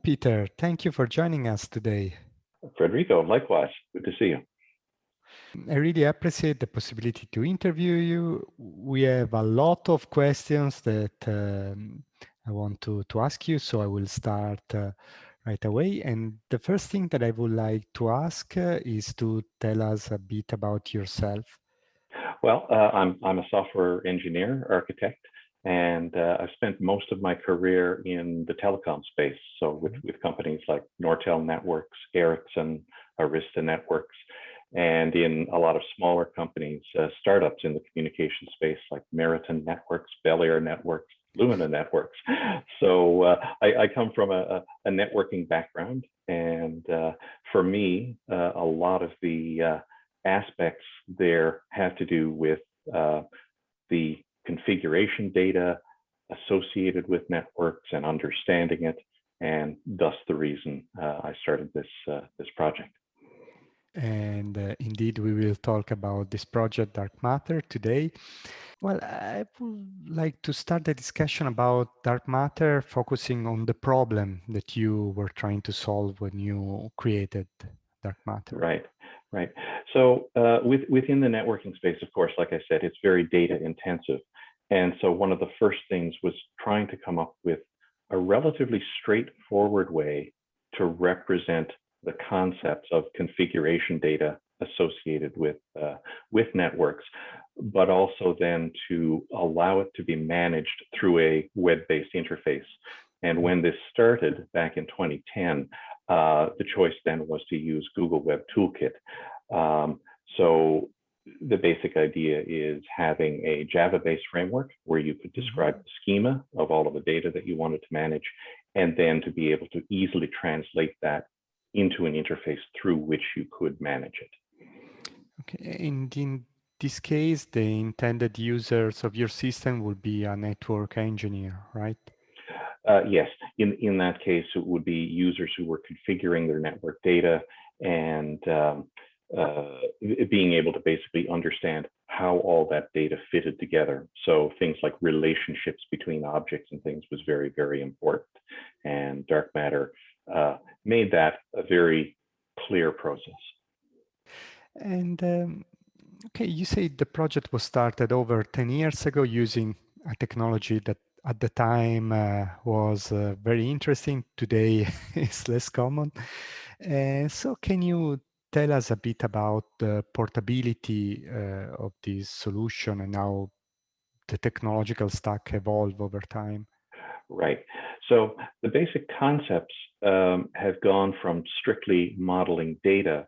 Peter. Thank you for joining us today. Federico, likewise. Good to see you. I really appreciate the possibility to interview you. We have a lot of questions that I want to ask you, so I will start right away. And the first thing that I would like to ask is to tell us a bit about yourself. Well, I'm a software engineer, architect, and I've spent most of my career in the telecom space. So with companies like Nortel Networks, Ericsson, Arista Networks, and in a lot of smaller companies, startups in the communication space like Meriton Networks, Bel Air Networks, Lumina Networks. So I come from a networking background, and for me, a lot of the aspects there have to do with the configuration data associated with networks and understanding it, and thus the reason I started this project. And indeed, we will talk about this project, Dark Matter, today. Well, I would like to start the discussion about Dark Matter, focusing on the problem that you were trying to solve when you created Dark Matter. Right. So within the networking space, of course, like I said, it's very data intensive. And so one of the first things was trying to come up with a relatively straightforward way to represent the concepts of configuration data associated with networks, but also then to allow it to be managed through a web-based interface. And when this started back in 2010, the choice then was to use Google Web Toolkit. So the basic idea is having a Java-based framework where you could describe the schema of all of the data that you wanted to manage, and then to be able to easily translate that into an interface through which you could manage it. Okay, and in this case, the intended users of your system would be a network engineer, right? Yes, in that case, it would be users who were configuring their network data and being able to basically understand how all that data fitted together. So things like relationships between objects and things was very, very important. And Dark Matter made that a very clear process. And okay, you say the project was started over 10 years ago using a technology that at the time was very interesting. Today is less common. So can you tell us a bit about the portability of this solution and how the technological stack evolved over time? Right. So the basic concepts have gone from strictly modeling data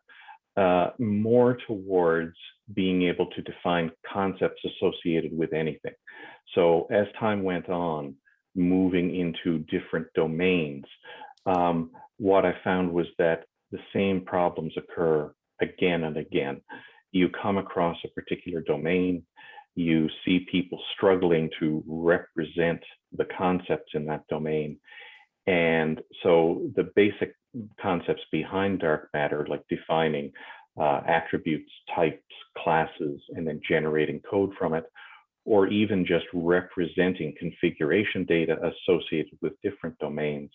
more towards being able to define concepts associated with anything. So as time went on, moving into different domains, what I found was that the same problems occur again and again. You come across a particular domain, you see people struggling to represent the concepts in that domain. And so the basic concepts behind Dark Matter, like defining attributes, types, classes, and then generating code from it, or even just representing configuration data associated with different domains,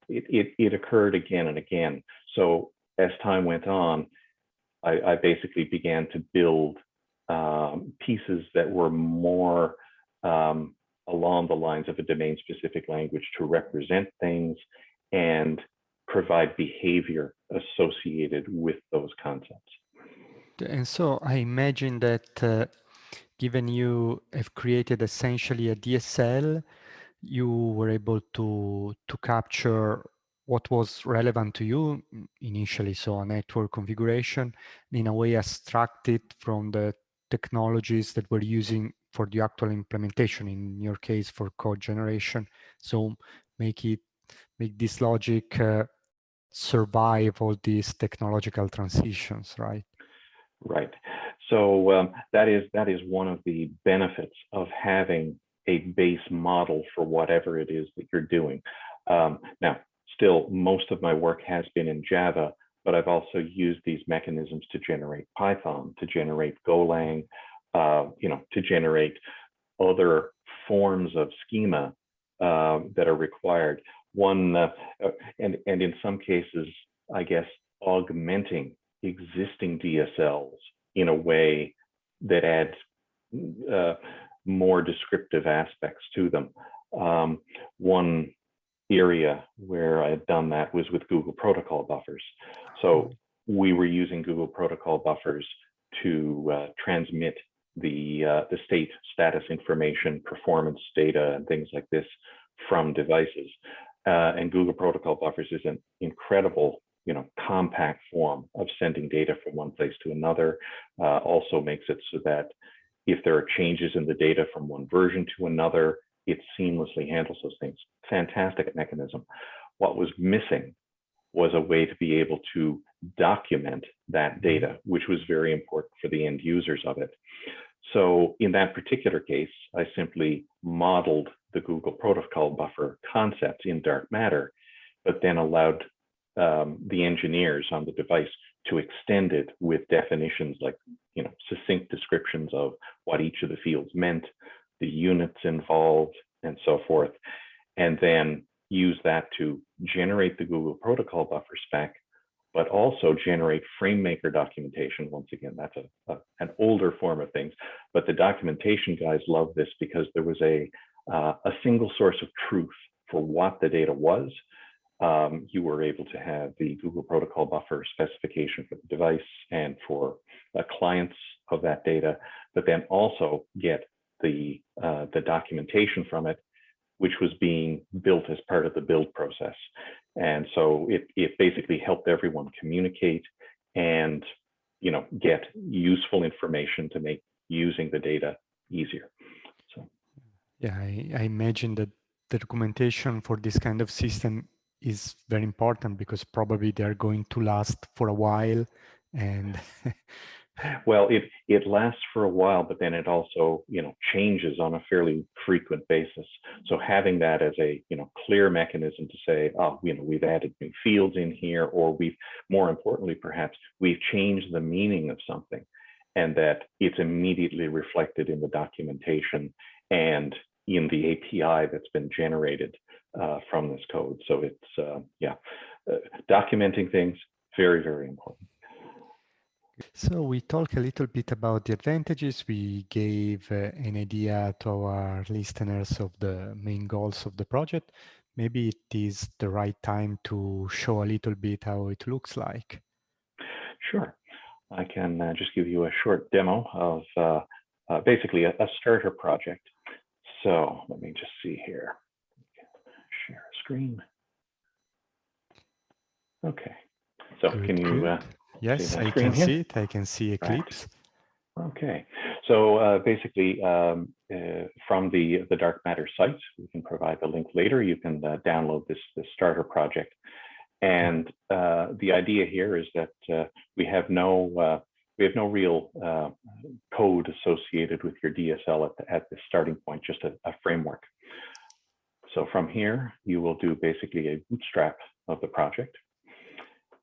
it occurred again and again. So as time went on, I basically began to build pieces that were more along the lines of a domain-specific language to represent things and provide behavior associated with those concepts. And so I imagine that given you have created essentially a DSL, you were able to capture what was relevant to you initially, so a network configuration, in a way abstract it from the technologies that we're using for the actual implementation, in your case for code generation. So make this logic survive all these technological transitions, right? Right. So that is one of the benefits of having a base model for whatever it is that you're doing. Now, still, most of my work has been in Java, but I've also used these mechanisms to generate Python, to generate Golang, to generate other forms of schema that are required. and in some cases, I guess, augmenting existing DSLs in a way that adds more descriptive aspects to them. One area where I had done that was with Google protocol buffers. So we were using Google protocol buffers to transmit the state status information, performance data, and things like this from devices. And Google protocol buffers is an incredible, compact form of sending data from one place to another. Also makes it so that if there are changes in the data from one version to another, it seamlessly handles those things. Fantastic mechanism. What was missing was a way to be able to document that data, which was very important for the end users of it. So in that particular case, I simply modeled the Google protocol buffer concepts in dark matter, but then allowed the engineers on the device to extend it with definitions like, succinct descriptions of what each of the fields meant, the units involved, and so forth, and then use that to generate the Google protocol buffer spec, but also generate FrameMaker documentation. Once again, that's an older form of things, but the documentation guys love this because there was a single source of truth for what the data was. You were able to have the Google protocol buffer specification for the device and for clients of that data, but then also get the documentation from it, which was being built as part of the build process. And so it basically helped everyone communicate and get useful information to make using the data easier. So yeah, I imagine that the documentation for this kind of system is very important because probably they're going to last for a while. And well, it lasts for a while, but then it also changes on a fairly frequent basis. So having that as a clear mechanism to say, oh, we've added new fields in here, or we've, more importantly perhaps, we've changed the meaning of something, and that it's immediately reflected in the documentation and in the API that's been generated from this code. So it's documenting things, very, very important. so we talked a little bit about the advantages. We gave an idea to our listeners of the main goals of the project. Maybe it is the right time to show a little bit how it looks like. Sure. I can just give you a short demo of basically a starter project. So let me just see here. Share a screen. Okay. So Good, can you yes, see that I screen can here? see it. I can see Eclipse. Right. Okay. So basically, from the dark matter site, we can provide the link later. You can download this starter project. And the idea here is that we have no real code associated with your DSL at the starting point, just a framework. So from here, you will do basically a bootstrap of the project.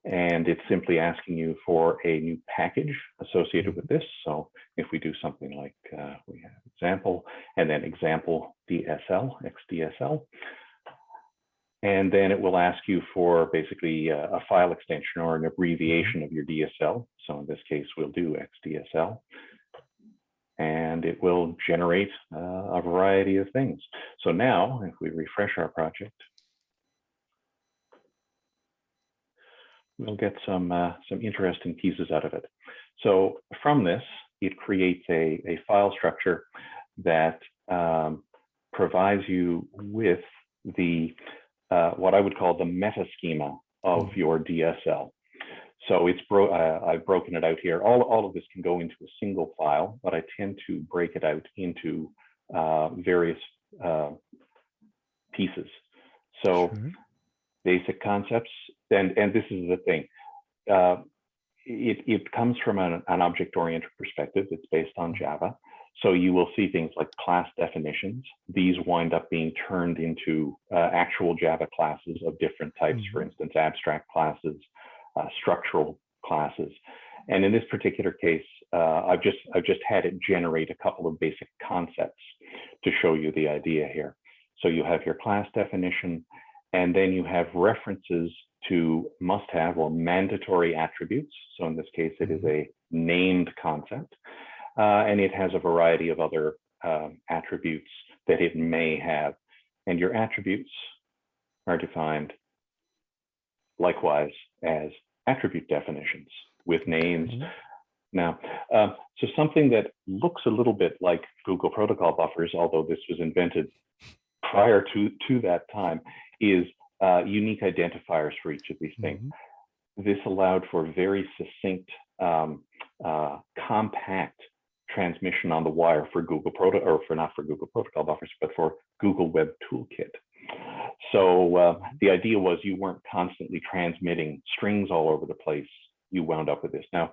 And it's simply asking you for a new package associated with this. So if we do something like we have example, and then example DSL, XDSL, and then it will ask you for basically a file extension or an abbreviation of your DSL. So in this case, we'll do XDSL. And it will generate a variety of things. So now, if we refresh our project, we'll get some interesting pieces out of it. So from this, it creates a file structure that provides you with the what I would call the meta schema of your DSL. So it's I've broken it out here. All of this can go into a single file, but I tend to break it out into various pieces. So basic concepts, and this is the thing. It comes from an object-oriented perspective. It's based on Java. So you will see things like class definitions. These wind up being turned into actual Java classes of different types, for instance, abstract classes, structural classes. And in this particular case, I've just had it generate a couple of basic concepts to show you the idea here. So you have your class definition, And then you have references to must-have or mandatory attributes. So in this case, it is a named concept, and it has a variety of other attributes that it may have. And your attributes are defined likewise as attribute definitions with names. Now, so something that looks a little bit like Google protocol buffers, although this was invented prior to that time, is unique identifiers for each of these things. This allowed for very succinct, compact transmission on the wire for Google not for Google protocol buffers, but for Google Web Toolkit. So the idea was you weren't constantly transmitting strings all over the place. You wound up with this. Now,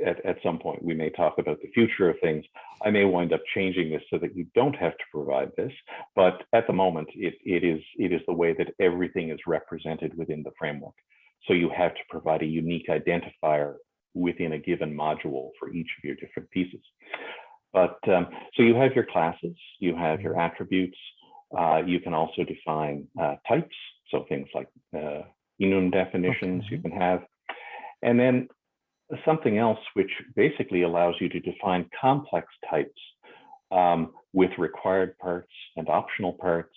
at some point, we may talk about the future of things. I may wind up changing this so that you don't have to provide this. But at the moment, it is the way that everything is represented within the framework. So you have to provide a unique identifier within a given module for each of your different pieces. But so you have your classes, you have your attributes. You can also define types. So things like enum definitions you can have. And then something else which basically allows you to define complex types with required parts and optional parts,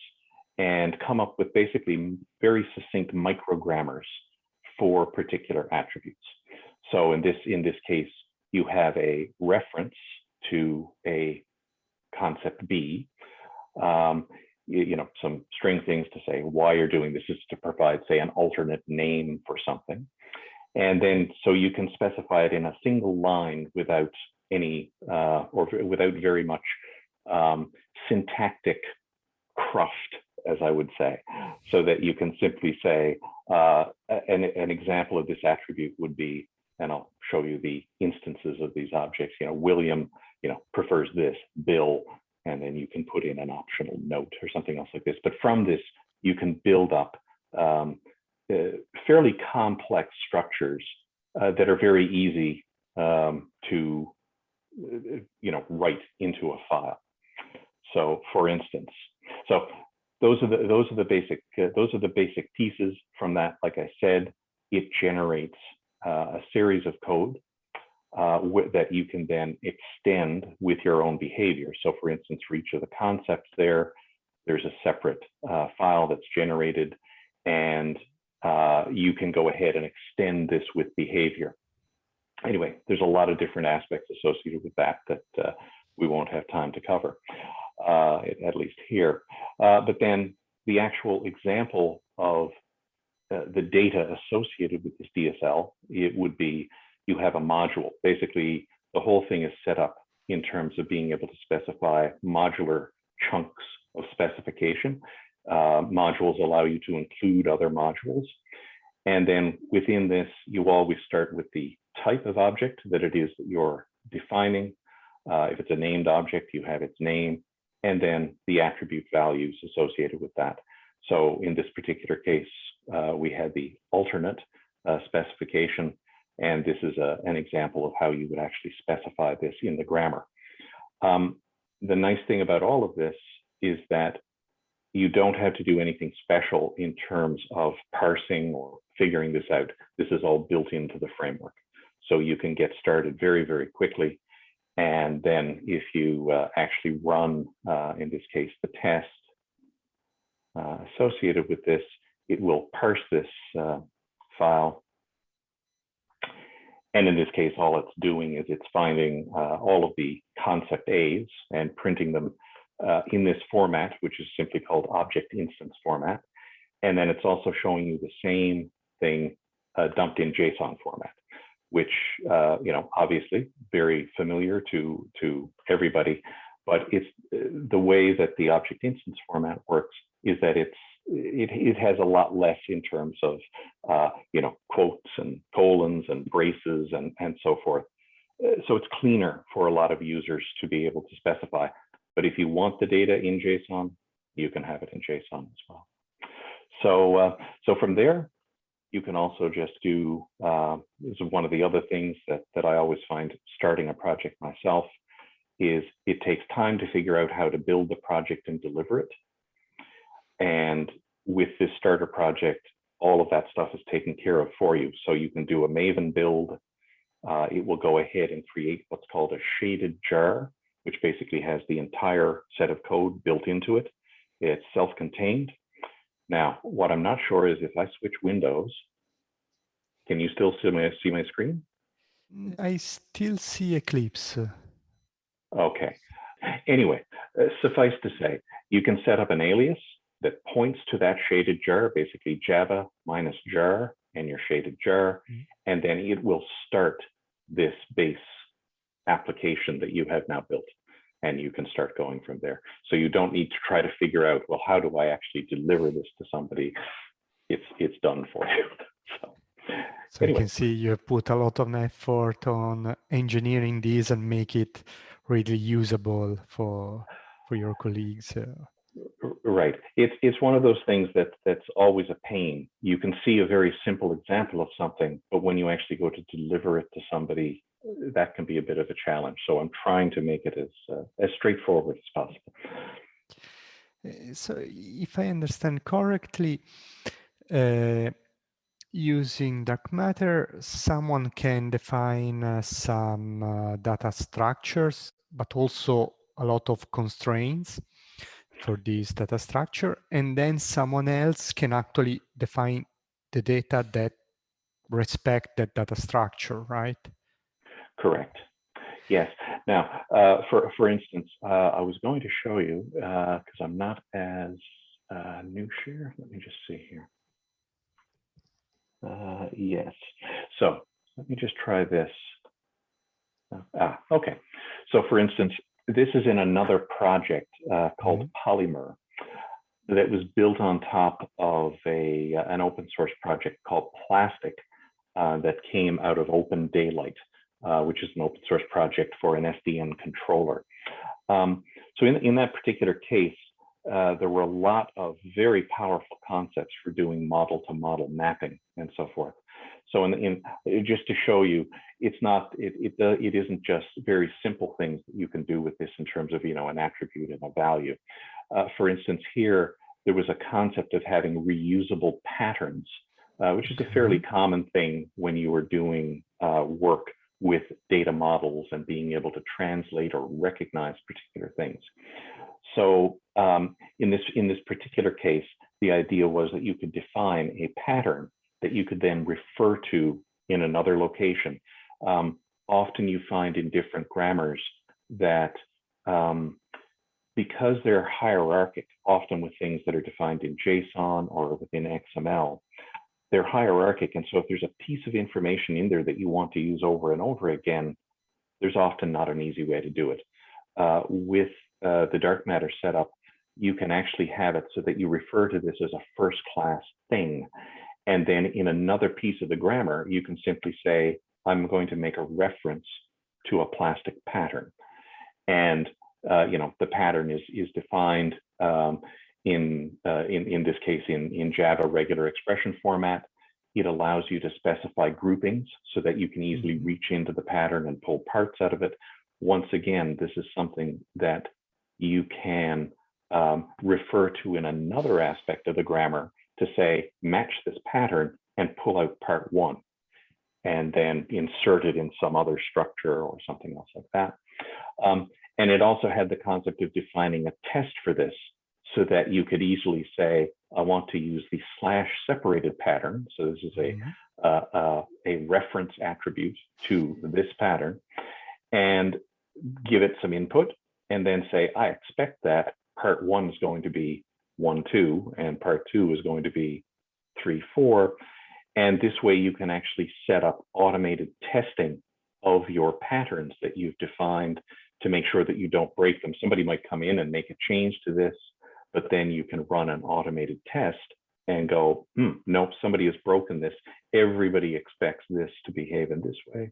and come up with basically very succinct microgrammars for particular attributes. So in this case, you have a reference to a concept B, some string things to say why you're doing this is to provide, say, an alternate name for something. And then so you can specify it in a single line without any or without very much syntactic cruft, as I would say, so that you can simply say an example of this attribute would be, and I'll show you the instances of these objects. William, prefers this, Bill, and then you can put in an optional note or something else like this. But from this, you can build up fairly complex structures that are very easy to write into a file. So, for instance, those are the basic pieces from that. Like I said, it generates a series of code that you can then extend with your own behavior. So, for instance, for each of the concepts there's a separate file that's generated, and you can go ahead and extend this with behavior. Anyway, there's a lot of different aspects associated with that we won't have time to cover, at least here. But then the actual example of the data associated with this DSL, it would be you have a module. Basically, the whole thing is set up in terms of being able to specify modular chunks of specification. Modules allow you to include other modules. And then within this, you always start with the type of object that it is that you're defining. If it's a named object, you have its name, and then the attribute values associated with that. So in this particular case, we had the alternate specification, and this is an example of how you would actually specify this in the grammar. The nice thing about all of this is that you don't have to do anything special in terms of parsing or figuring this out. This is all built into the framework. So you can get started very, very quickly. And then if you actually run, in this case, the test associated with this, it will parse this file. And in this case, all it's doing is it's finding all of the concept A's and printing them in this format, which is simply called object instance format. And then it's also showing you the same thing dumped in JSON format, which, obviously very familiar to everybody. But it's the way that the object instance format works is that it has a lot less in terms of, quotes and colons and braces and so forth. So it's cleaner for a lot of users to be able to specify. But if you want the data in JSON, you can have it in JSON as well. So from there, you can also just do, this is one of the other things that I always find starting a project myself, is it takes time to figure out how to build the project and deliver it. And with this starter project, all of that stuff is taken care of for you. So you can do a Maven build. It will go ahead and create what's called a shaded jar, which basically has the entire set of code built into it. It's self-contained. Now, what I'm not sure is if I switch windows, can you still see my screen? I still see Eclipse. Okay. Anyway, suffice to say, you can set up an alias that points to that shaded jar, basically Java minus jar and your shaded jar, and then it will start this base application that you have now built, and you can start going from there. So you don't need to try to figure out, well, how do I actually deliver this to somebody? It's done for you. So anyway. You can see you have put a lot of effort on engineering this and make it really usable for your colleagues. Right. It's one of those things that's always a pain. You can see a very simple example of something, but when you actually go to deliver it to somebody, that can be a bit of a challenge. So I'm trying to make it as straightforward as possible. So if I understand correctly, using dark matter, someone can define some data structures, but also a lot of constraints for this data structure. And then someone else can actually define the data that respect that data structure, right? Correct. Yes. Now, for instance, I was going to show you, because I'm not as new here. Let me just see here. Yes. So let me just try this. Okay. So for instance, this is in another project called Polymer that was built on top of an open source project called Plastic that came out of Open Daylight, which is an open source project for an SDN controller. So in that particular case, there were a lot of very powerful concepts for doing model-to-model mapping and so forth. So just to show you, it isn't just very simple things that you can do with this in terms of an attribute and a value. For instance, here there was a concept of having reusable patterns, which is a fairly common thing when you are doing work with data models and being able to translate or recognize particular things. So in this particular case, the idea was that you could define a pattern that you could then refer to in another location. Often you find in different grammars that because they're hierarchic, often with things that are defined in JSON or within XML, they're hierarchic. And so if there's a piece of information in there that you want to use over and over again, there's often not an easy way to do it. With the dark matter setup, you can actually have it so that you refer to this as a first class thing. And then in another piece of the grammar, you can simply say, I'm going to make a reference to a plastic pattern. And the pattern is defined in this case in Java regular expression format. It allows you to specify groupings so that you can easily reach into the pattern and pull parts out of it. Once again, this is something that you can refer to in another aspect of the grammar to say, match this pattern and pull out part one, and then insert it in some other structure or something else like that. And it also had the concept of defining a test for this so that you could easily say, I want to use the slash separated pattern. So this is a reference attribute to this pattern, and give it some input, and then say, I expect that part one is going to be 1, 2, and part 2 is going to be 3, 4. And this way you can actually set up automated testing of your patterns that you've defined to make sure that you don't break them. Somebody might come in and make a change to this, but then you can run an automated test and go, nope, somebody has broken this. Everybody expects this to behave in this way,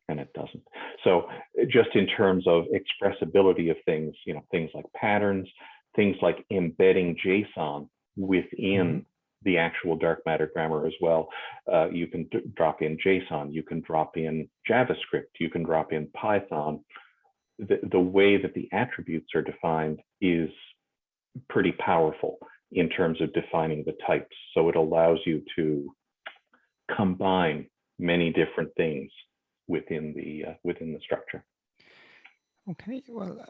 and it doesn't. So just in terms of expressibility of things, things like patterns, things like embedding JSON within the actual dark matter grammar as well. You can drop in JSON, you can drop in JavaScript, you can drop in Python. The way that the attributes are defined is pretty powerful in terms of defining the types. So it allows you to combine many different things within the structure. Okay, well,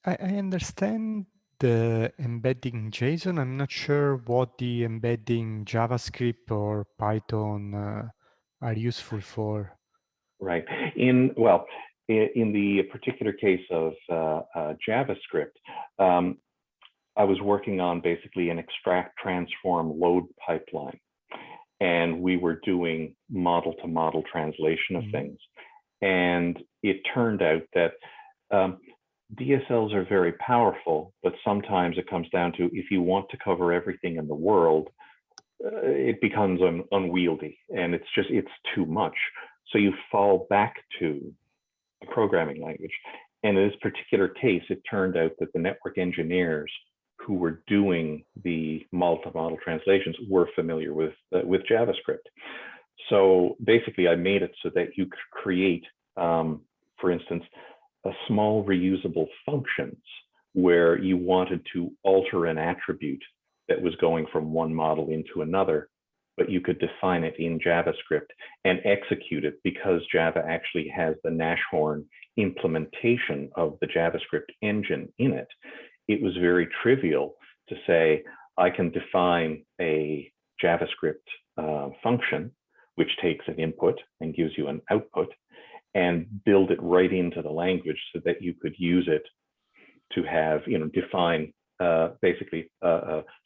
I understand the embedding JSON. I'm not sure what the embedding JavaScript or Python are useful for. Right. In the particular case of JavaScript, I was working on basically an extract, transform, load pipeline, and we were doing model-to-model translation of things. And it turned out that DSLs are very powerful, but sometimes it comes down to, if you want to cover everything in the world, it becomes unwieldy, and it's too much. So you fall back to a programming language. And in this particular case, it turned out that the network engineers who were doing the model-to-model translations were familiar with JavaScript. So basically, I made it so that you could create, for instance, a small reusable functions where you wanted to alter an attribute that was going from one model into another, but you could define it in JavaScript and execute it, because Java actually has the Nashorn implementation of the JavaScript engine in it. It was very trivial to say, I can define a JavaScript function, which takes an input and gives you an output, and build it right into the language so that you could use it to have, define basically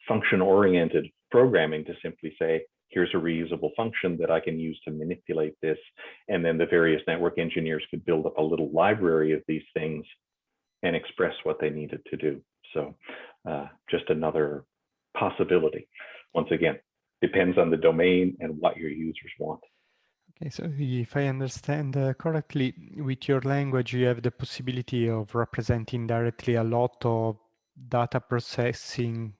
function-oriented programming, to simply say, here's a reusable function that I can use to manipulate this. And then the various network engineers could build up a little library of these things and express what they needed to do. So just another possibility. Once again, depends on the domain and what your users want. Okay, so if I understand correctly, with your language, you have the possibility of representing directly a lot of data processing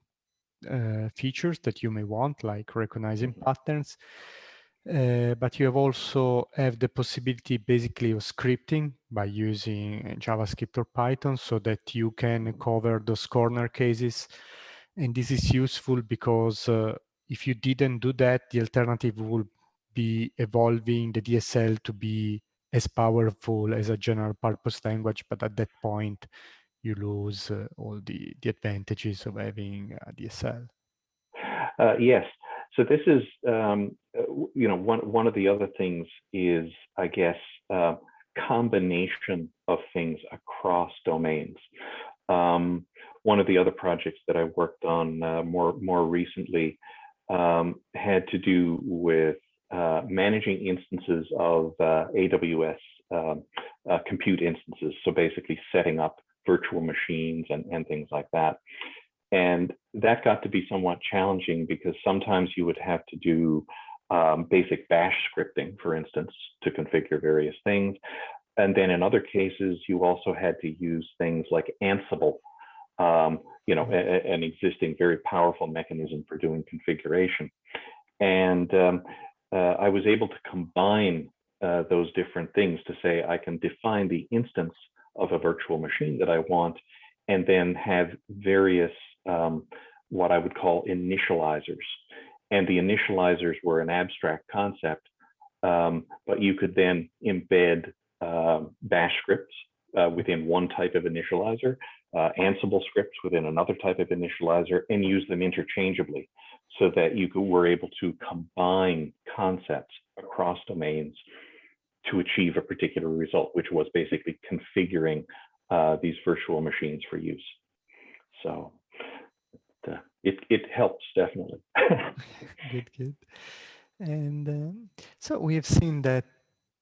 features that you may want, like recognizing patterns. But you have also have the possibility basically of scripting by using JavaScript or Python, so that you can cover those corner cases. And this is useful because if you didn't do that, the alternative would be evolving the DSL to be as powerful as a general purpose language, but at that point you lose all the advantages of having a DSL. Yes. So this is, one of the other things is, I guess, combination of things across domains. One of the other projects that I worked on more recently had to do with managing instances of AWS compute instances. So basically setting up virtual machines and things like that. And that got to be somewhat challenging, because sometimes you would have to do basic bash scripting, for instance, to configure various things. And then in other cases, you also had to use things like Ansible, an existing very powerful mechanism for doing configuration. And I was able to combine those different things to say, I can define the instance of a virtual machine that I want, and then have various what I would call initializers. And the initializers were an abstract concept, but you could then embed bash scripts within one type of initializer, Ansible scripts within another type of initializer, and use them interchangeably, so that you were able to combine concepts across domains to achieve a particular result, which was basically configuring these virtual machines for use. So it helps, definitely. Good. And so we have seen that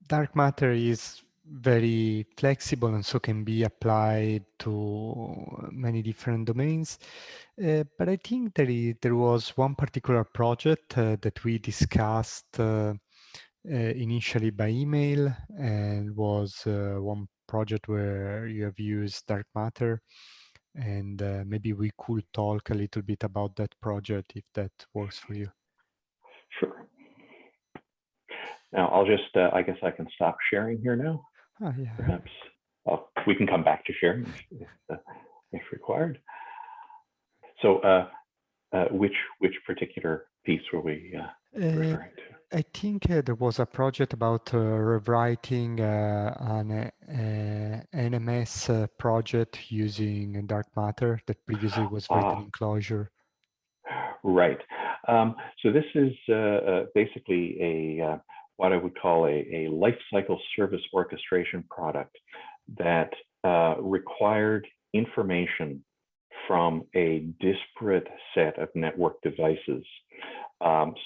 dark matter is very flexible and so can be applied to many different domains. But I think there was one particular project that we discussed initially by email, and was one project where you have used dark matter. And maybe we could talk a little bit about that project if that works for you. Sure. Now I'll just, I guess I can stop sharing here now, Yeah. perhaps. We can come back to sharing if required. So which particular piece were we Uh, referring to? I think there was a project about rewriting an NMS project using dark matter that previously was written Ah, in Clojure. right. So this is basically a what I would call a life cycle service orchestration product that required information from a disparate set of network devices.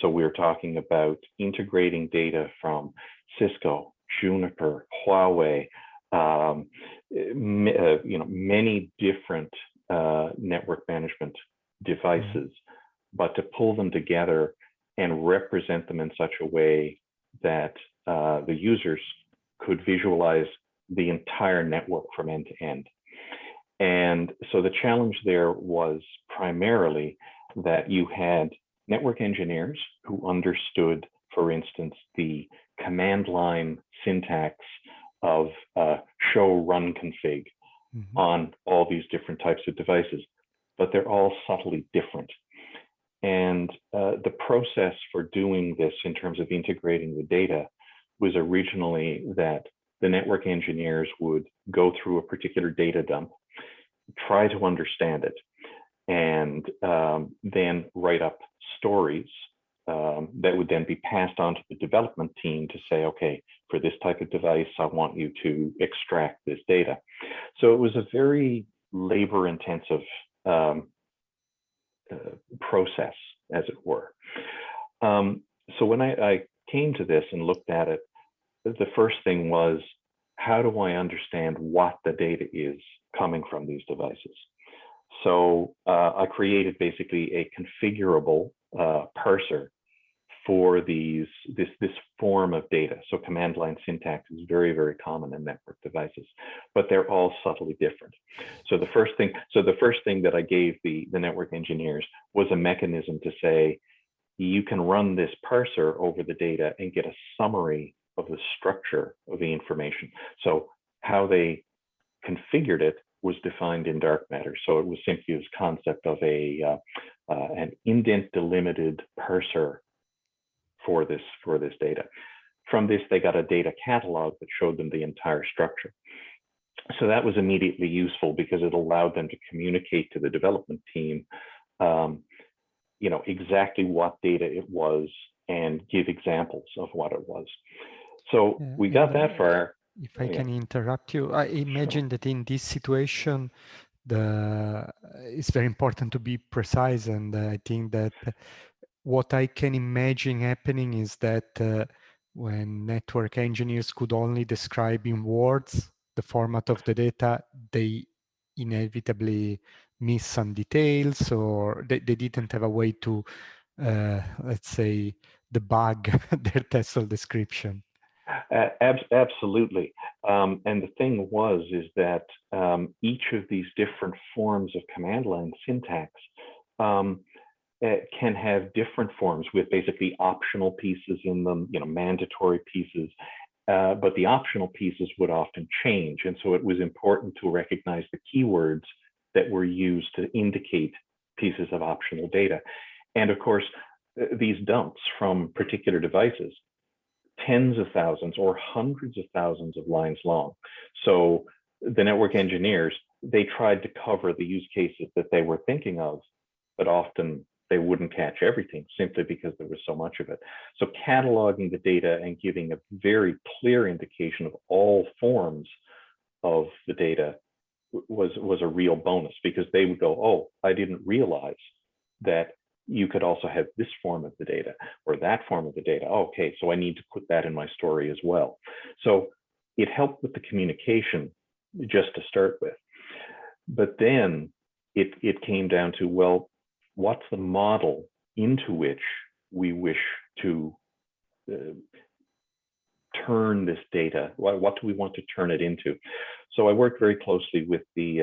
So we're talking about integrating data from Cisco, Juniper, Huawei, many different network management Mm. devices, but to pull them together and represent them in such a way that the users could visualize the entire network from end to end. And so the challenge there was primarily that you had network engineers who understood, for instance, the command line syntax of show run config Mhm. on all these different types of devices, but they're all subtly different. And the process for doing this in terms of integrating the data was originally that the network engineers would go through a particular data dump, try to understand it, and then write up stories that would then be passed on to the development team to say, okay, for this type of device, I want you to extract this data. So it was a very labor intensive um, process, as it were. Um, so when I came to this and looked at it, the first thing was, how do I understand what the data is coming from these devices? So I created basically a configurable parser for this form of data. So command line syntax is very, very common in network devices, but they're all subtly different. So the first thing that I gave the network engineers was a mechanism to say, you can run this parser over the data and get a summary of the structure of the information. So how they configured it was defined in dark matter. So it was simply this concept of an indent delimited parser for this data. From this, they got a data catalog that showed them the entire structure. So that was immediately useful because it allowed them to communicate to the development team, exactly what data it was and give examples of what it was. So Yeah, we and got that far. if I Yeah, can interrupt you, I sure. imagine that in this situation, it's very important to be precise, and I think that what I can imagine happening is that when network engineers could only describe in words the format of the data, they inevitably miss some details, or they didn't have a way to, let's say, debug their TESOL description. Absolutely. And the thing is that each of these different forms of command line syntax um, can have different forms with basically optional pieces in them, mandatory pieces. But the optional pieces would often change. And so it was important to recognize the keywords that were used to indicate pieces of optional data. And of course, these dumps from particular devices, tens of thousands or hundreds of thousands of lines long. So the network engineers, they tried to cover the use cases that they were thinking of, but often they wouldn't catch everything simply because there was so much of it. So cataloging the data and giving a very clear indication of all forms of the data was a real bonus, because they would go, oh, I didn't realize that you could also have this form of the data or that form of the data. Oh, okay, so I need to put that in my story as well. So it helped with the communication just to start with. But then it came down to, well, what's the model into which we wish to uh, turn this data? What do we want to turn it into? So I worked very closely with the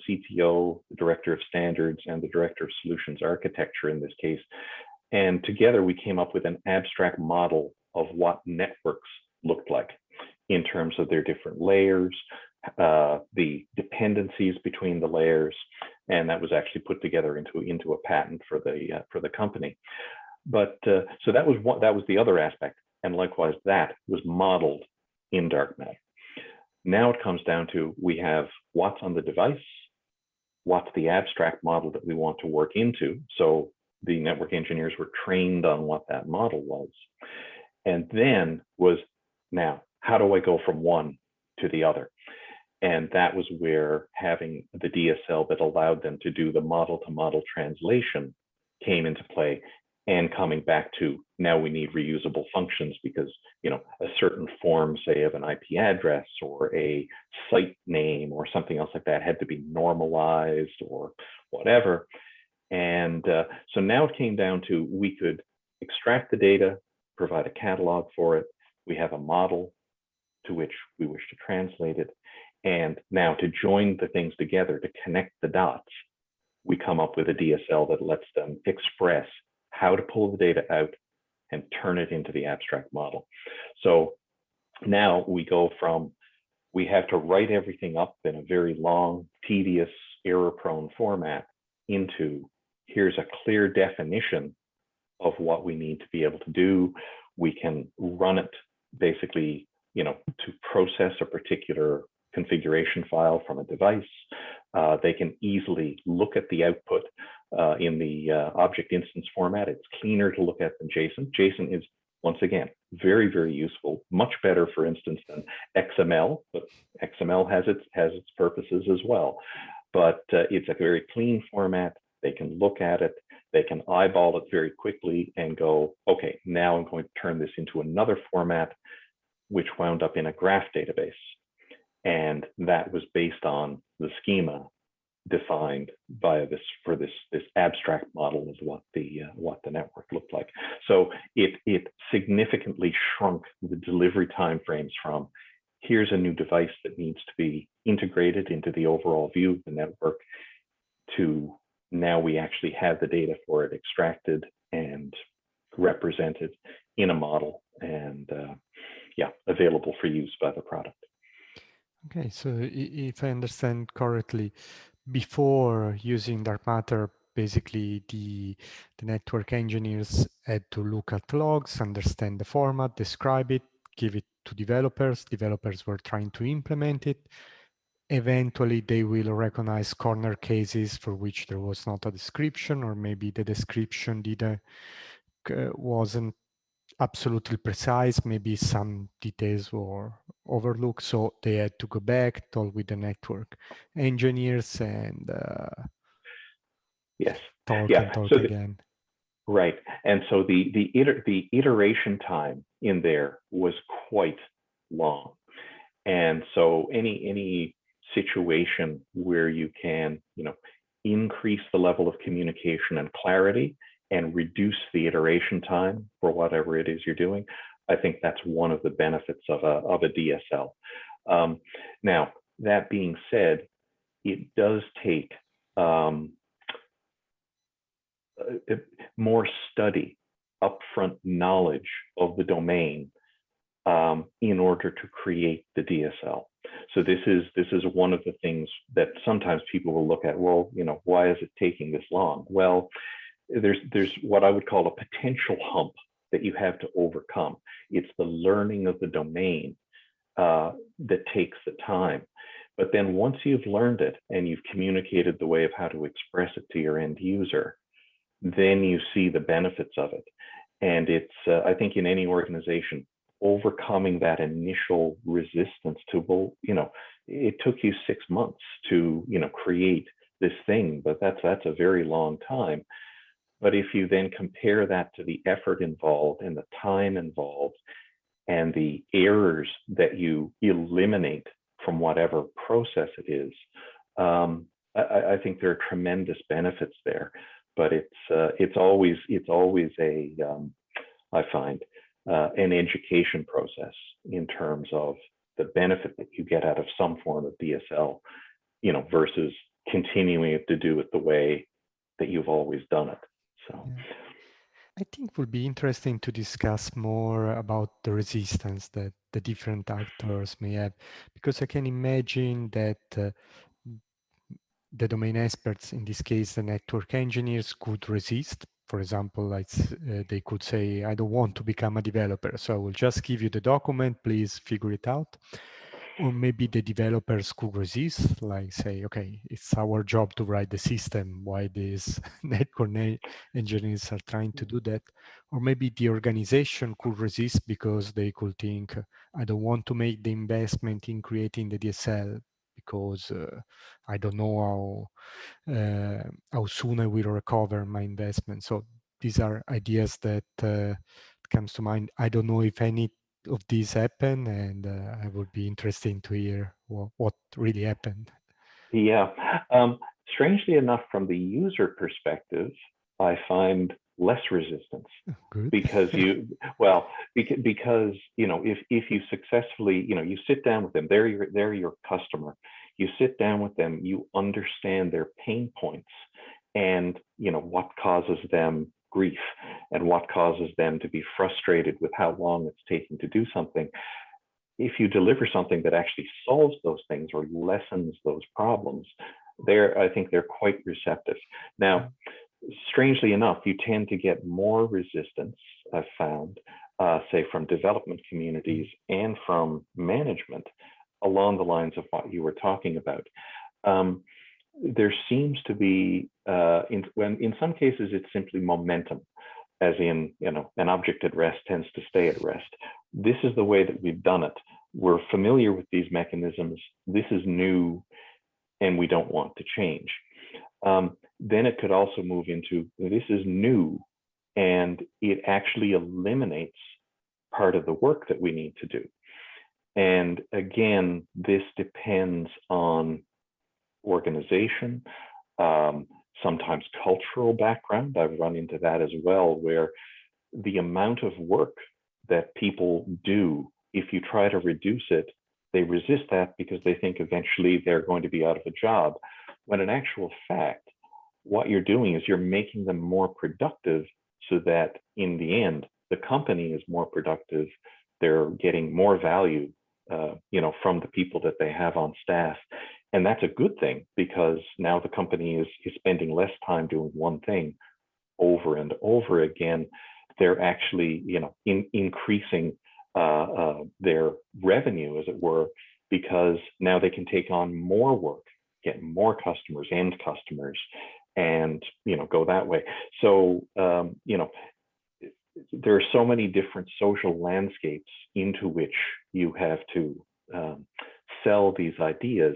CTO, the director of standards, and the director of solutions architecture in this case. And together we came up with an abstract model of what networks looked like in terms of their different layers, the dependencies between the layers, and that was actually put together into a patent for the company. But so that was the other aspect, and likewise that was modeled in dark matter. Now it comes down to, we have what's on the device, what's the abstract model that we want to work into. So the network engineers were trained on what that model was. And then was, now, how do I go from one to the other? And that was where having the DSL that allowed them to do the model-to-model translation came into play, and coming back to, now we need reusable functions, because a certain form, say, of an IP address or a site name or something else like that, had to be normalized or whatever. And so now it came down to, we could extract the data, provide a catalog for it. We have a model to which we wish to translate it. And now to join the things together, to connect the dots, we come up with a DSL that lets them express how to pull the data out and turn it into the abstract model. So now we go from, we have to write everything up in a very long, tedious, error-prone format, into, here's a clear definition of what we need to be able to do. We can run it basically, to process a particular configuration file from a device. They can easily look at the output in the object instance format. It's cleaner to look at than JSON. JSON is, once again, very, very useful, much better, for instance, than XML, but XML has its purposes as well. But it's a very clean format. They can look at it, they can eyeball it very quickly and go, okay, now I'm going to turn this into another format, which wound up in a graph database. And that was based on the schema defined by this abstract model of what the network looked like. So it significantly shrunk the delivery timeframes from, here's a new device that needs to be integrated into the overall view of the network, to now we actually have the data for it extracted and represented in a model, and available for use by the product. Okay, so if I understand correctly, before using dark matter, basically the network engineers had to look at logs, understand the format, describe it, give it to developers. Developers were trying to implement it. Eventually, they will recognize corner cases for which there was not a description, or maybe the description wasn't absolutely precise, maybe some details were overlooked, so they had to go back, talk with the network engineers, and yes, talk yeah. and talk So again. right, and so the iteration time in there was quite long, and so any situation where you can increase the level of communication and clarity and reduce the iteration time for whatever it is you're doing, I think that's one of the benefits of a DSL. Now, that being said, it does take more study, upfront knowledge of the domain in order to create the DSL. So this is one of the things that sometimes people will look at. Well, why is it taking this long? Well, there's what I would call a potential hump that you have to overcome. It's the learning of the domain that takes the time. But then once you've learned it and you've communicated the way of how to express it to your end user, then you see the benefits of it. And it's, I think in any organization, overcoming that initial resistance to, well, it took you 6 months to, create this thing, but that's a very long time. But if you then compare that to the effort involved and the time involved and the errors that you eliminate from whatever process it is, I think there are tremendous benefits there. But it's always a I find an education process in terms of the benefit that you get out of some form of DSL, versus continuing to do it the way that you've always done it. So. Yeah. I think it would be interesting to discuss more about the resistance that the different actors may have, because I can imagine that the domain experts, in this case, the network engineers, could resist. For example, like they could say, I don't want to become a developer, so I will just give you the document, please figure it out. Or maybe the developers could resist, like say, okay, it's our job to write the system, why these network engineers are trying to do that. Or maybe the organization could resist because they could think, I don't want to make the investment in creating the DSL because I don't know how soon I will recover my investment. So these are ideas that comes to mind. I don't know if any of these happen, and I would be interested to hear what really happened. Yeah. Strangely enough, from the user perspective, I find less resistance Good. because well, because if you successfully, you sit down with them, they're your customer. You sit down with them, you understand their pain points, and what causes them grief, and what causes them to be frustrated with how long it's taking to do something. If you deliver something that actually solves those things or lessens those problems, I think they're quite receptive. Now, strangely enough, you tend to get more resistance, I've found, say from development communities and from management, along the lines of what you were talking about. There seems to be, in some cases, it's simply momentum, as in, an object at rest tends to stay at rest. This is the way that we've done it. We're familiar with these mechanisms. This is new, and we don't want to change. Then it could also move into, this is new, and it actually eliminates part of the work that we need to do. And again, this depends on organization, sometimes cultural background. I've run into that as well, where the amount of work that people do, if you try to reduce it, they resist that because they think eventually they're going to be out of a job. When in actual fact, what you're doing is you're making them more productive so that in the end, the company is more productive. They're getting more value, from the people that they have on staff. And that's a good thing because now the company is spending less time doing one thing over and over again. They're actually, increasing their revenue, as it were, because now they can take on more work, get more customers, end customers, and go that way. So there are so many different social landscapes into which you have to sell these ideas.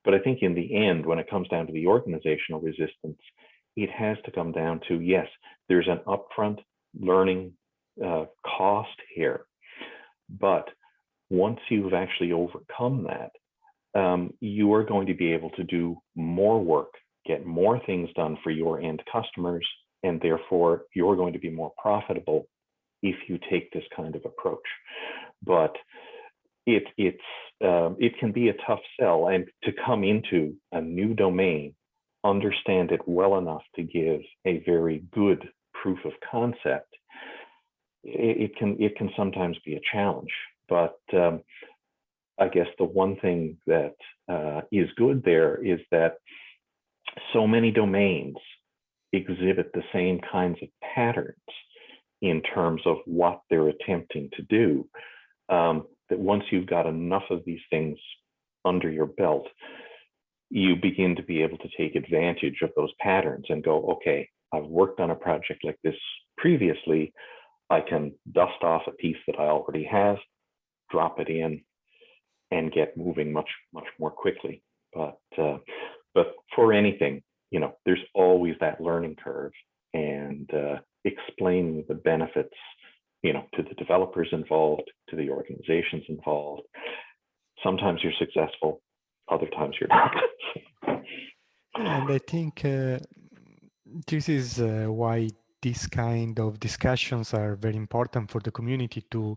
But I think in the end, when it comes down to the organizational resistance, it has to come down to, yes, there's an upfront learning cost here. But once you've actually overcome that, you are going to be able to do more work, get more things done for your end customers, and therefore you're going to be more profitable if you take this kind of approach. But it can be a tough sell, and to come into a new domain, understand it well enough to give a very good proof of concept, it can sometimes be a challenge. But I guess the one thing that is good there is that so many domains exhibit the same kinds of patterns in terms of what they're attempting to do, that once you've got enough of these things under your belt, you begin to be able to take advantage of those patterns and go, okay, I've worked on a project like this previously. I can dust off a piece that I already have, drop it in, and get moving much more quickly. But for anything, there's always that learning curve, and explaining the benefits, to the developers involved, to the organizations involved. Sometimes you're successful, other times you're not. And I think this is why these kind of discussions are very important for the community to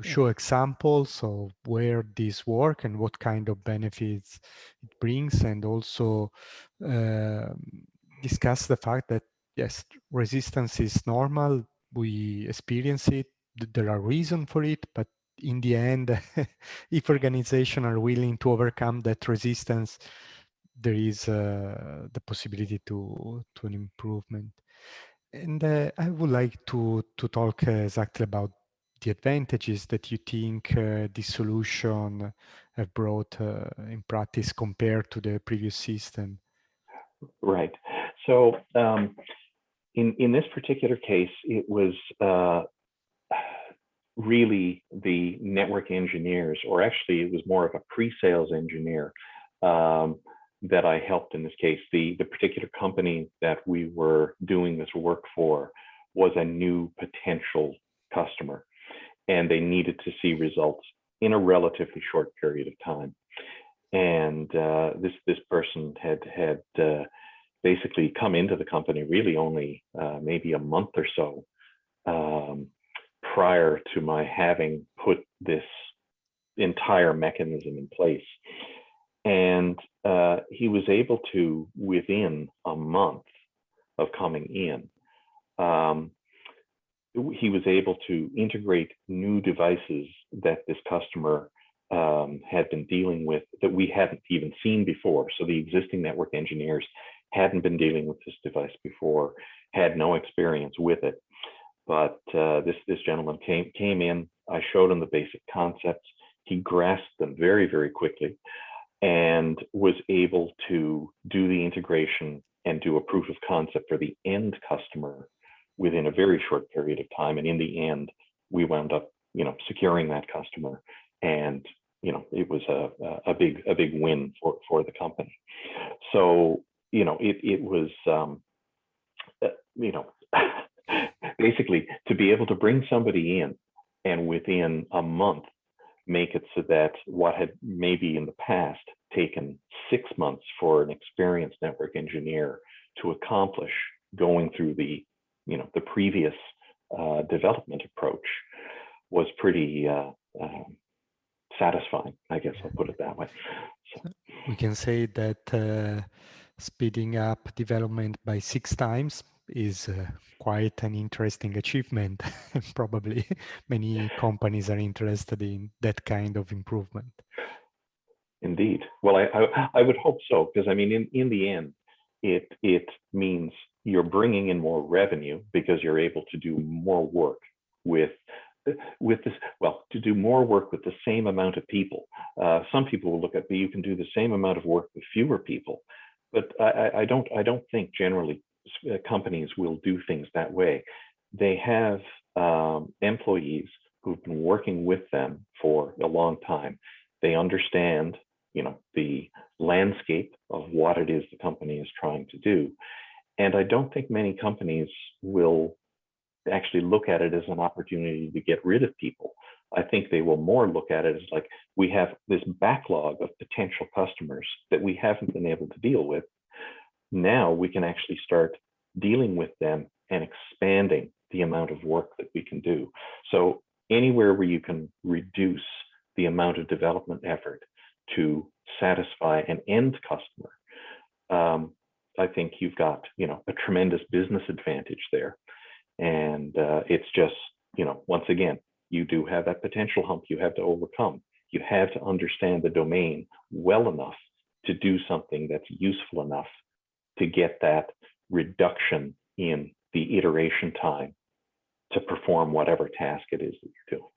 show examples of where this work and what kind of benefits it brings, and also discuss the fact that yes, resistance is normal, we experience it, there are reasons for it, but in the end, if organizations are willing to overcome that resistance, there is the possibility to an improvement. And I would like to talk exactly about the advantages that you think this solution have brought in practice compared to the previous system. Right. So in this particular case, it was really the network engineers, or actually it was more of a pre-sales engineer that I helped in this case. The particular company that we were doing this work for was a new potential customer, and they needed to see results in a relatively short period of time. And this person had basically come into the company really only maybe a month or so prior to my having put this entire mechanism in place. And he was able to, within a month of coming in, he was able to integrate new devices that this customer had been dealing with that we hadn't even seen before. So the existing network engineers hadn't been dealing with this device before, had no experience with it. But this gentleman came in. I showed him the basic concepts. He grasped them very, very quickly, and was able to do the integration and do a proof of concept for the end customer within a very short period of time. And in the end, we wound up, securing that customer, and it was a big win for the company. So it was basically to be able to bring somebody in and within a month make it so that what had maybe in the past taken 6 months for an experienced network engineer to accomplish, going through the previous development approach, was pretty satisfying, I guess I'll put it that way. So we can say that speeding up development by 6 times is quite an interesting achievement. Probably many companies are interested in that kind of improvement. Indeed. Well, I would hope so, because I mean, in the end, it means you're bringing in more revenue because you're able to do more work with this. Well, to do more work with the same amount of people. Some people will look at, you can do the same amount of work with fewer people, but I don't think generally companies will do things that way. They have employees who've been working with them for a long time. They understand the landscape of what it is the company is trying to do. And I don't think many companies will actually look at it as an opportunity to get rid of people. I think they will more look at it as like, we have this backlog of potential customers that we haven't been able to deal with. Now we can actually start dealing with them and expanding the amount of work that we can do. So anywhere where you can reduce the amount of development effort to satisfy an end customer, I think you've got a tremendous business advantage there. And it's just, once again, you do have that potential hump you have to overcome. You have to understand the domain well enough to do something that's useful enough to get that reduction in the iteration time to perform whatever task it is that you're doing.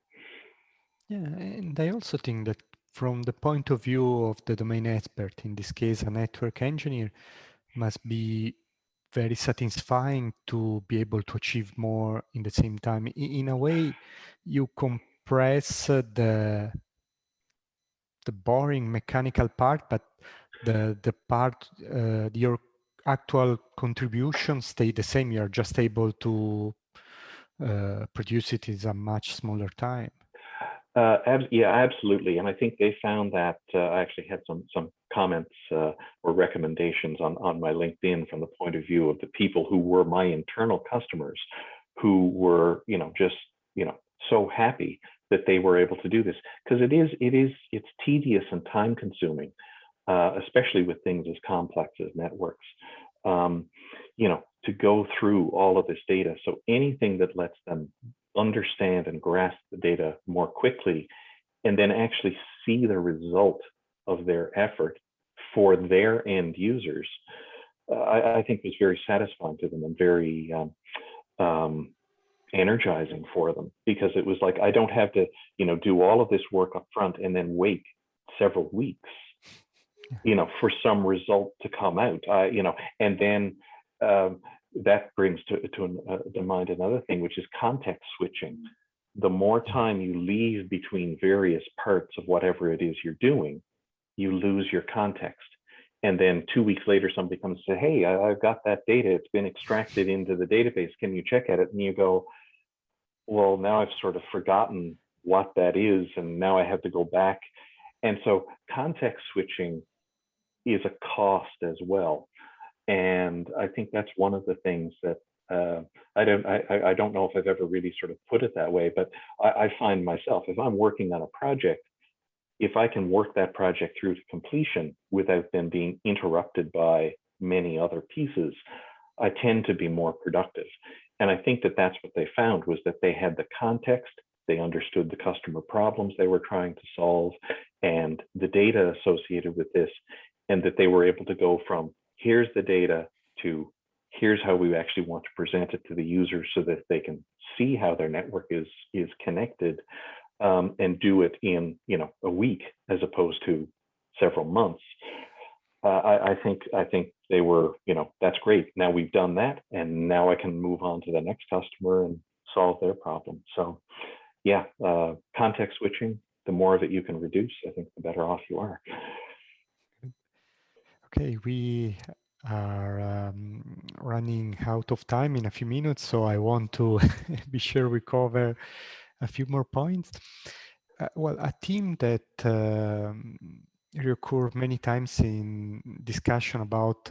Yeah, and I also think that from the point of view of the domain expert, in this case a network engineer, must be very satisfying to be able to achieve more in the same time. In a way, you compress the boring mechanical part, but the part your actual contribution stay the same. You're just able to produce it in a much smaller time. Yeah, absolutely. And I think they found that I actually had some comments or recommendations on my LinkedIn from the point of view of the people who were my internal customers, who were just so happy that they were able to do this, because it's tedious and time consuming, especially with things as complex as networks. To go through all of this data. So anything that lets them understand and grasp the data more quickly, and then actually see the result of their effort for their end users, I think was very satisfying to them and very energizing for them, because it was like, I don't have to, do all of this work up front and then wait several weeks, for some result to come out. And then that brings to mind another thing, which is context switching. The more time you leave between various parts of whatever it is you're doing, you lose your context. And then 2 weeks later, somebody comes and says, hey, I've got that data. It's been extracted into the database. Can you check at it? And you go, well, now I've sort of forgotten what that is, and now I have to go back. And so context switching is a cost as well. And I think that's one of the things that I don't know if I've ever really sort of put it that way, but I find myself, if I'm working on a project, if I can work that project through to completion without them being interrupted by many other pieces, I tend to be more productive. And I think that that's what they found, was that they had the context, they understood the customer problems they were trying to solve, and the data associated with this, and that they were able to go from here's the data to here's how we actually want to present it to the user so that they can see how their network is connected, and do it in a week as opposed to several months. I think they were, that's great. Now we've done that, and now I can move on to the next customer and solve their problem. So yeah, context switching, the more of it you can reduce, I think the better off you are. Okay, we are running out of time in a few minutes, so I want to be sure we cover a few more points. Well, a theme that recurs many times in discussion about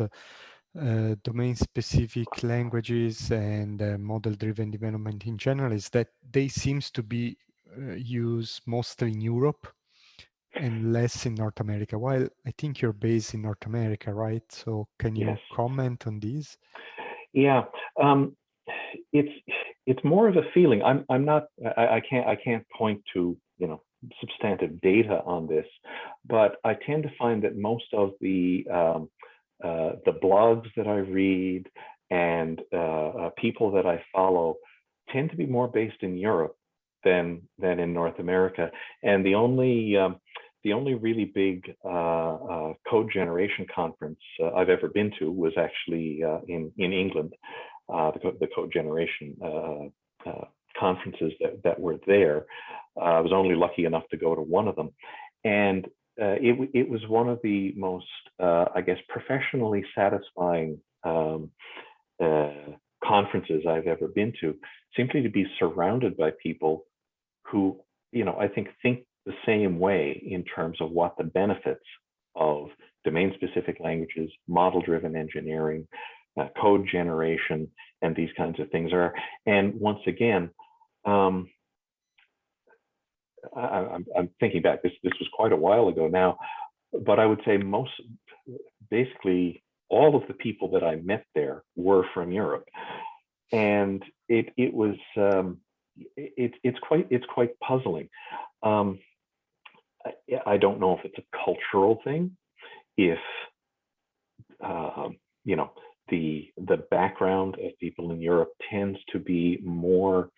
domain-specific languages and model-driven development in general is that they seems to be used mostly in Europe and less in North America. While I think you're based in North America, right? So can you Yes. comment on this? Yeah. It's more of a feeling. I'm not. I can't point to substantive data on this, but I tend to find that most of the blogs that I read and people that I follow tend to be more based in Europe than in North America. And the only really big code generation conference I've ever been to was actually in England. The code generation conferences that were there. I was only lucky enough to go to one of them, and it was one of the most, I guess, professionally satisfying conferences I've ever been to, simply to be surrounded by people who, I think the same way in terms of what the benefits of domain-specific languages, model-driven engineering, code generation, and these kinds of things are. And once again, I'm thinking back, this was quite a while ago now, but I would say basically all of the people that I met there were from Europe. And it was, it's quite puzzling. I don't know if it's a cultural thing, if the background of people in Europe tends to be more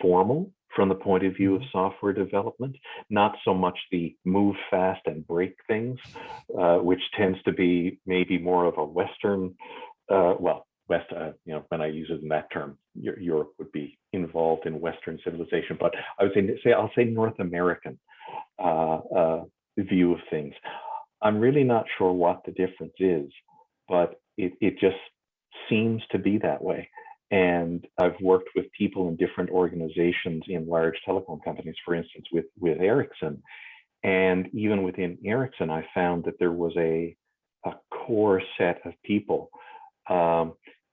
formal from the point of view of software development, not so much the move fast and break things, which tends to be maybe more of a Western, when I use it in that term, Europe would be involved in Western civilization, but I would I'll say North American view of things. I'm really not sure what the difference is, but it just seems to be that way. And I've worked with people in different organizations in large telecom companies, for instance, with Ericsson. And even within Ericsson, I found that there was a core set of people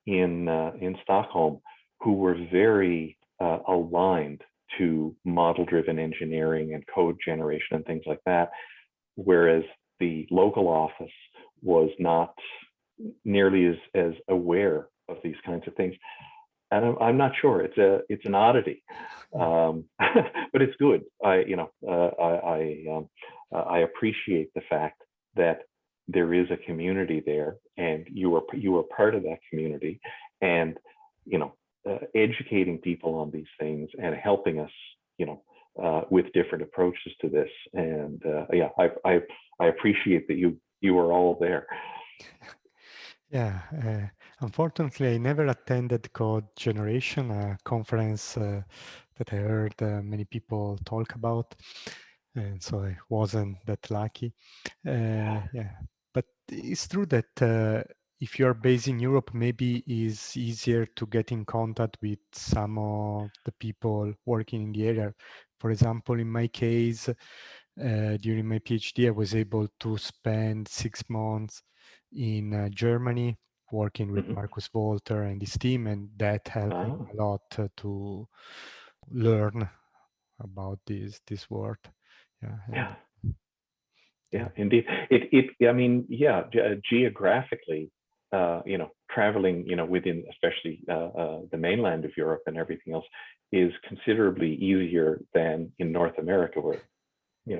in Stockholm who were very aligned to model-driven engineering and code generation and things like that, whereas the local office was not nearly as aware of these kinds of things. And I'm not sure. It's an oddity, but it's good. I appreciate the fact that there is a community there, and you are part of that community, and educating people on these things and helping us, with different approaches to this. And yeah, I appreciate that you are all there. Yeah, unfortunately, I never attended Code Generation, a conference that I heard many people talk about, and so I wasn't that lucky. Yeah, but it's true that if you're based in Europe, maybe it's easier to get in contact with some of the people working in the area. For example, in my case, during my PhD, I was able to spend 6 months in Germany working with Mm-hmm. Markus Wolter and his team, and that helped me Ah, a lot to learn about this world. Yeah, and yeah. yeah. Yeah, indeed. I mean, yeah, geographically, traveling, within, especially the mainland of Europe and everything else, is considerably easier than in North America, where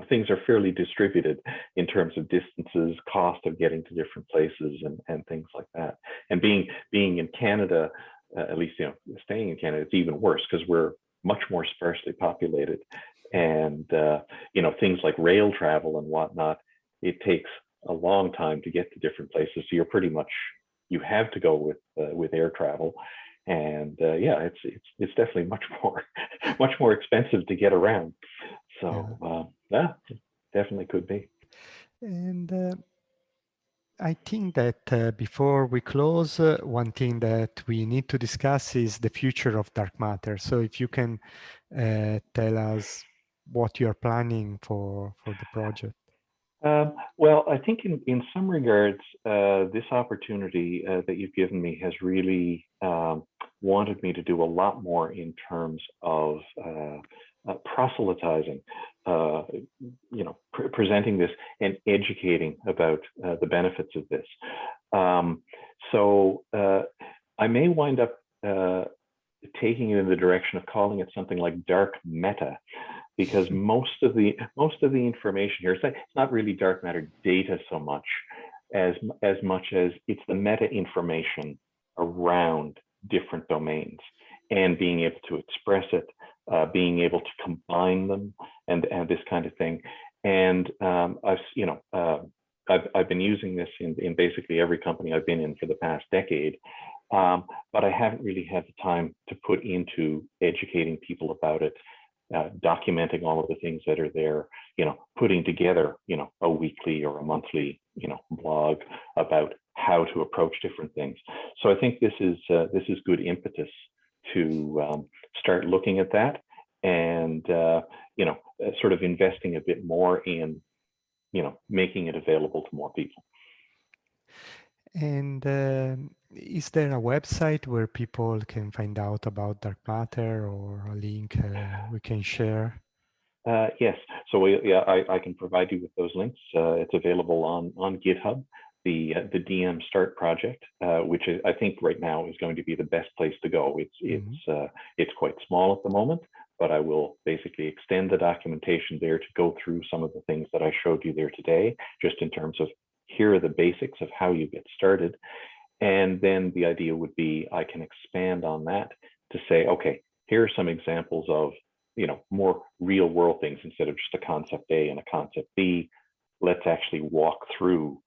things are fairly distributed in terms of distances, cost of getting to different places, and things like that. And being in Canada, at least staying in Canada, it's even worse because we're much more sparsely populated, and things like rail travel and whatnot. It takes a long time to get to different places, so you have to go with air travel. And yeah, it's definitely much more much more expensive to get around. Yeah. So yeah, definitely could be. And I think that before we close, one thing that we need to discuss is the future of dark matter. So if you can tell us what you're planning for the project. Well, I think in some regards, this opportunity that you've given me has really wanted me to do a lot more in terms of proselytizing, presenting this and educating about the benefits of this. Um, so I may wind up taking it in the direction of calling it something like dark meta, because most of the information here, it's not really dark matter data so much as much as it's the meta information around different domains, and being able to express it, being able to combine them, and this kind of thing. And I've been using this in basically every company I've been in for the past decade. But I haven't really had the time to put into educating people about it, documenting all of the things that are there, putting together, a weekly or a monthly, blog about how to approach different things. So I think this is good impetus to start looking at that, and sort of investing a bit more in, making it available to more people. And is there a website where people can find out about dark matter, or a link we can share? Yes, so yeah, I can provide you with those links. It's available on GitHub, the DM Start project, which I think right now is going to be the best place to go. It's quite small at the moment, but I will basically extend the documentation there to go through some of the things that I showed you there today, just in terms of here are the basics of how you get started. And then the idea would be I can expand on that to say, okay, here are some examples of, more real world things. Instead of just a concept A and a concept B, let's actually walk through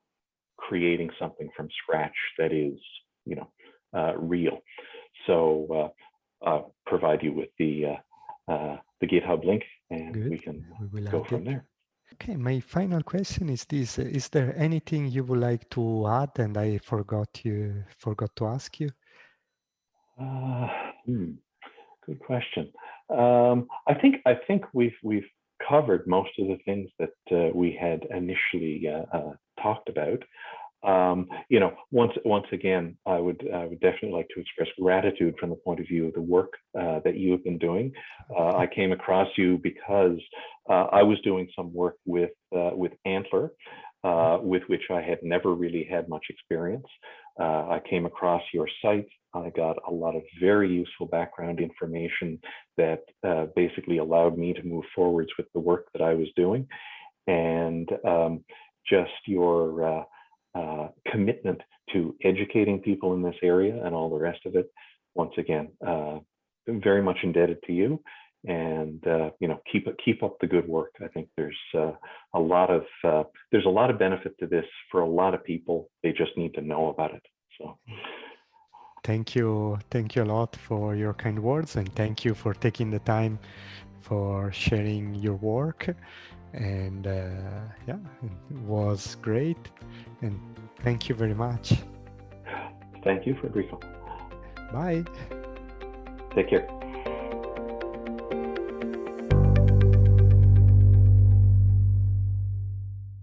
creating something from scratch that is, real. So I'll provide you with the GitHub link, and we Good. can We will go add from it. there. Okay, my final question is this: is there anything you would like to add and I forgot to ask you? Uh, hmm. Good question. I think we've covered most of the things that we had initially talked about. Once again, I would definitely like to express gratitude from the point of view of the work that you have been doing. Okay. I came across you because I was doing some work with Antler, with which I had never really had much experience. I came across your site. I got a lot of very useful background information that basically allowed me to move forwards with the work that I was doing. And just your commitment to educating people in this area and all the rest of it. Once again, very much indebted to you, and keep up the good work. I think there's a lot of benefit to this for a lot of people. They just need to know about it. So. Thank you a lot for your kind words, and thank you for taking the time for sharing your work. And yeah, it was great, and thank you very much. Thank you, Federico. Bye. Take care.